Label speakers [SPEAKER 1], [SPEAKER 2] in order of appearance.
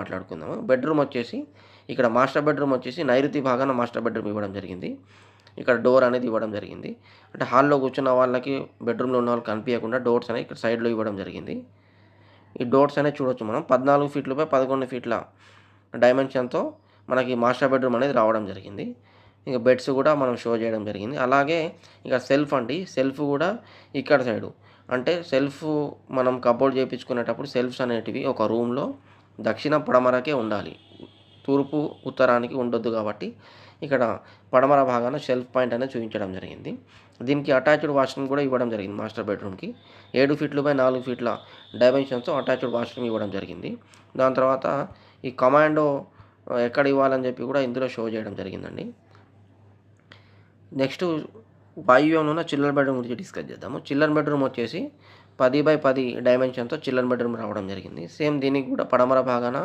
[SPEAKER 1] మాట్లాడుకుందాము. బెడ్‌రూమ్ వచ్చేసి ఇక్కడ మాస్టర్ బెడ్‌రూమ్ వచ్చేసి నైరుతి భాగాన మాస్టర్ బెడ్‌రూమ్ ఇవ్వడం జరిగింది. ఇక్కడ డోర్ అనేది ఇవ్వడం జరిగింది. అంటే హాల్‌లో కూర్చున్న వాళ్ళకి బెడ్‌రూమ్‌లో ఉన్న వాళ్ళకి కనిపియకుండా డోర్స్ అనేవి ఇక్కడ సైడ్‌లో ఇవ్వడం జరిగింది. ఈ డోర్స్ అనేవి చూడొచ్చు మనం 14 ఫీట్లు బై 11 ఫీట్ల డైమెన్షన్‌తో మనకి మాస్టర్ బెడ్‌రూమ్ అనేది రావడం జరిగింది. ఇక బెడ్స్ కూడా మనం షో చేయడం జరిగింది. అలాగే ఇక సెల్ఫ్ అండి. సెల్ఫ్ కూడా ఇక్కడ సైడు. అంటే సెల్ఫ్ మనం కబోర్డ్ చేపించుకునేటప్పుడు సెల్ఫ్స్ అనేటివి ఒక రూమ్‌లో దక్షిణ, పడమరకే ఉండాలి. తూర్పు, ఉత్తరానికి ఉండొద్దు కాబట్టి ఇక్కడ పడమర భాగాన షెల్ఫ్ పాయింట్ అనేది చూపించడం జరిగింది. దీనికి అటాచ్డ్ వాష్‌రూమ్ కూడా ఇవ్వడం జరిగింది మాస్టర్ బెడ్‌రూమ్‌కి. 7 ఫీట్లు బై 4 ఫీట్ల డైమెన్షన్స్‌తో అటాచ్డ్ వాష్‌రూమ్ ఇవ్వడం జరిగింది. దాని తర్వాత ఈ కమాండో ఎక్కడ ఇవ్వాలని చెప్పి కూడా ఇందులో షో చేయడం జరిగిందండి. నెక్స్ట్ వాయువ్యంలో ఉన్న చిల్డ్రన్ బెడ్‌రూమ్ గురించి డిస్కస్ చేద్దాము. చిల్డ్రన్ బెడ్‌రూమ్ వచ్చేసి 10 బై 10 డైమెన్షన్‌తో చిల్డ్రన్ బెడ్‌రూమ్ రావడం జరిగింది. సేమ్ దీనికి కూడా పడమర భాగాన